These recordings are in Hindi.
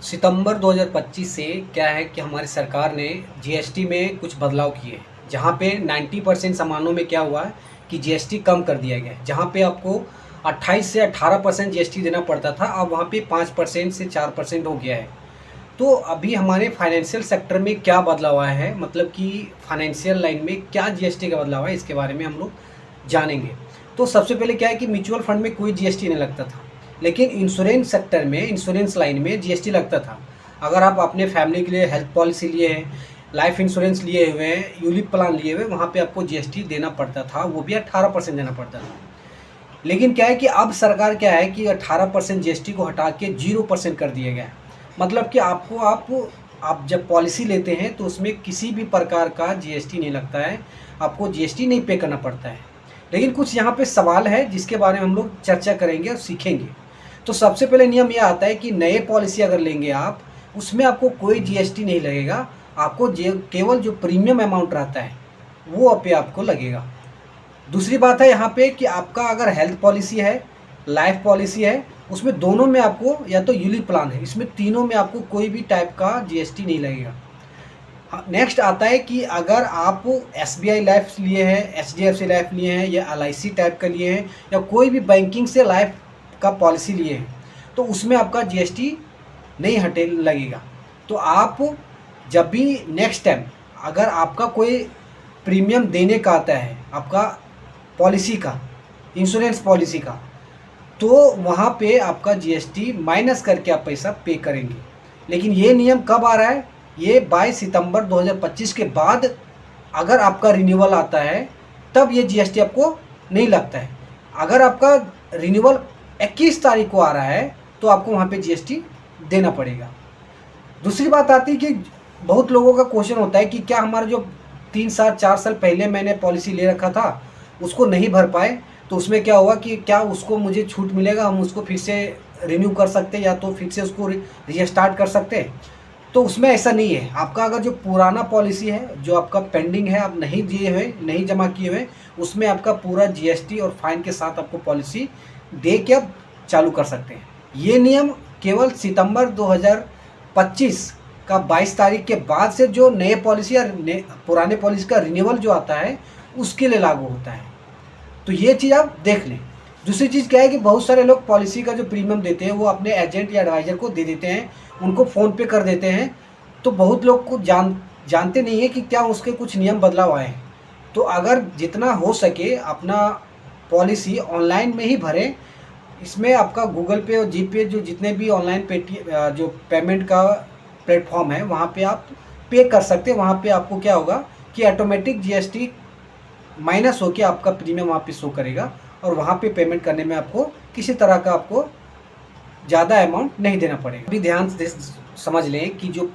सितंबर 2025 से क्या है कि हमारी सरकार ने जीएसटी में कुछ बदलाव किए, जहाँ पे 90% सामानों में क्या हुआ है कि जीएसटी कम कर दिया गया है। जहाँ पे आपको 28 से 18% जीएसटी देना पड़ता था, अब वहाँ पे 5% से 4% हो गया है। तो अभी हमारे फाइनेंशियल सेक्टर में क्या बदलाव आया है, मतलब कि फाइनेंशियल लाइन में क्या जीएसटी का बदलाव है, इसके बारे में हम लोग जानेंगे। तो सबसे पहले क्या है कि म्यूचुअल फंड में कोई जीएसटी नहीं लगता था, लेकिन इंश्योरेंस सेक्टर में, इंश्योरेंस लाइन में जीएसटी लगता था। अगर आप अपने फैमिली के लिए हेल्थ पॉलिसी लिए हैं, लाइफ इंश्योरेंस लिए हुए हैं, यूलिप प्लान लिए हुए, वहाँ पे आपको जीएसटी देना पड़ता था, वो भी 18% देना पड़ता था। लेकिन क्या है कि अब सरकार क्या है कि 18% जीएसटी को हटा के 0% कर दिया गया है। मतलब कि आपको आप जब पॉलिसी लेते हैं तो उसमें किसी भी प्रकार का जीएसटी नहीं लगता है, आपको जीएसटी नहीं पे करना पड़ता है। लेकिन कुछ यहाँ पे सवाल है जिसके बारे में हम लोग चर्चा करेंगे और सीखेंगे। तो सबसे पहले नियम यह आता है कि नए पॉलिसी अगर लेंगे आप, उसमें आपको कोई जीएसटी नहीं लगेगा। आपको केवल जो प्रीमियम अमाउंट रहता है वो पे आपको लगेगा। दूसरी बात है यहाँ पे कि आपका अगर हेल्थ पॉलिसी है, लाइफ पॉलिसी है, उसमें दोनों में आपको, या तो यूलिप प्लान है, इसमें तीनों में आपको कोई भी टाइप का जीएसटी नहीं लगेगा। नेक्स्ट आता है कि अगर आप एसबीआई लाइफ लिए हैं, एचडीएफसी लाइफ लिए हैं, या एलआईसी टाइप का लिए हैं, या कोई भी बैंकिंग से लाइफ का पॉलिसी लिए हैं, तो उसमें आपका जीएसटी नहीं हटे लगेगा। तो आप जब भी नेक्स्ट टाइम अगर आपका कोई प्रीमियम देने का आता है, आपका पॉलिसी का, इंश्योरेंस पॉलिसी का, तो वहाँ पे आपका जीएसटी माइनस करके आप पैसा पे करेंगे। लेकिन ये नियम कब आ रहा है? ये 22 सितंबर 2025 के बाद अगर आपका रिन्यूअल आता है तब ये जीएसटी आपको नहीं लगता है। अगर आपका रिन्यूअल 21 तारीख को आ रहा है तो आपको वहाँ पे जीएसटी देना पड़ेगा। दूसरी बात आती है कि बहुत लोगों का क्वेश्चन होता है कि क्या हमारा जो 3 साल 4 साल पहले मैंने पॉलिसी ले रखा था उसको नहीं भर पाए, तो उसमें क्या हुआ कि क्या उसको मुझे छूट मिलेगा, हम उसको फिर से रिन्यू कर सकते हैं या तो फिर से उसको रीस्टार्ट कर सकते हैं? तो उसमें ऐसा नहीं है। आपका अगर जो पुराना पॉलिसी है, जो आपका पेंडिंग है, आप नहीं दिए हुए, नहीं जमा किए हुए, उसमें आपका पूरा जीएसटी और फाइन के साथ आपको पॉलिसी दे के आप चालू कर सकते हैं। ये नियम केवल सितंबर 2025 का 22 तारीख के बाद से जो नए पॉलिसी या पुराने पॉलिसी का रिन्यूअल जो आता है उसके लिए लागू होता है। तो ये चीज़ आप देख लें। दूसरी चीज़ क्या है कि बहुत सारे लोग पॉलिसी का जो प्रीमियम देते हैं वो अपने एजेंट या एडवाइज़र को दे देते हैं, उनको फ़ोन पे कर देते हैं। तो बहुत लोग को जानते नहीं है कि क्या उसके कुछ नियम बदलाव आए हैं। तो अगर जितना हो सके अपना पॉलिसी ऑनलाइन में ही भरें। इसमें आपका गूगल पे और जीपे जो जितने भी ऑनलाइन जो पेमेंट का प्लेटफॉर्म है वहाँ पे आप पे कर सकते हैं। वहाँ पे आपको क्या होगा कि ऑटोमेटिक जीएसटी माइनस होकर आपका प्रीमियम वहाँ पे शो करेगा और वहाँ पे पेमेंट करने में आपको किसी तरह का आपको ज़्यादा अमाउंट नहीं देना पड़ेगा। अभी ध्यान से समझ लें कि जो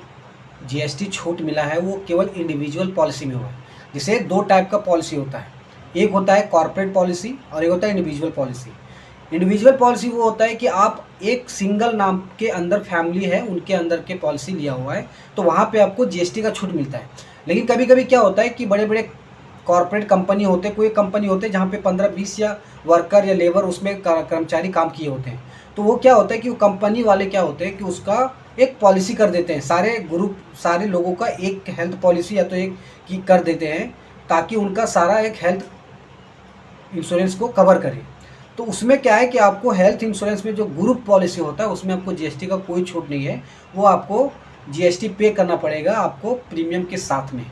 जीएसटी छूट मिला है वो केवल इंडिविजुअल पॉलिसी में हुआ है। जिसे दो टाइप का पॉलिसी होता है, एक होता है कॉर्पोरेट पॉलिसी और एक होता है इंडिविजुअल पॉलिसी। इंडिविजुअल पॉलिसी वो होता है कि आप एक सिंगल नाम के अंदर फैमिली है उनके अंदर के पॉलिसी लिया हुआ है, तो वहाँ पे आपको जीएसटी का छूट मिलता है। लेकिन कभी कभी क्या होता है कि बड़े बड़े कॉर्पोरेट कंपनी होते हैं, कोई कंपनी होते हैं जहाँ पे 15-20 या वर्कर या लेबर उसमें कर्मचारी काम किए होते हैं, तो वो क्या होता है कि वो कंपनी वाले क्या होते हैं कि उसका एक पॉलिसी कर देते हैं, सारे ग्रुप सारे लोगों का एक हेल्थ पॉलिसी या तो एक की कर देते हैं, ताकि उनका सारा एक हेल्थ इंश्योरेंस को कवर करे। तो उसमें क्या है कि आपको हेल्थ इंश्योरेंस में जो ग्रुप पॉलिसी होता है उसमें आपको जीएसटी का कोई छूट नहीं है, वो आपको जीएसटी पे करना पड़ेगा आपको प्रीमियम के साथ में।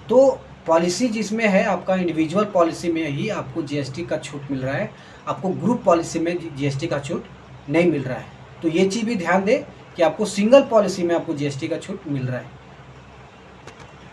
तो पॉलिसी जिसमें है आपका इंडिविजुअल पॉलिसी में ही आपको जीएसटी का छूट मिल रहा है, आपको ग्रुप पॉलिसी में जीएसटी का छूट नहीं मिल रहा है। तो ये चीज़ भी ध्यान दें कि आपको सिंगल पॉलिसी में आपको जीएसटी का छूट मिल रहा है।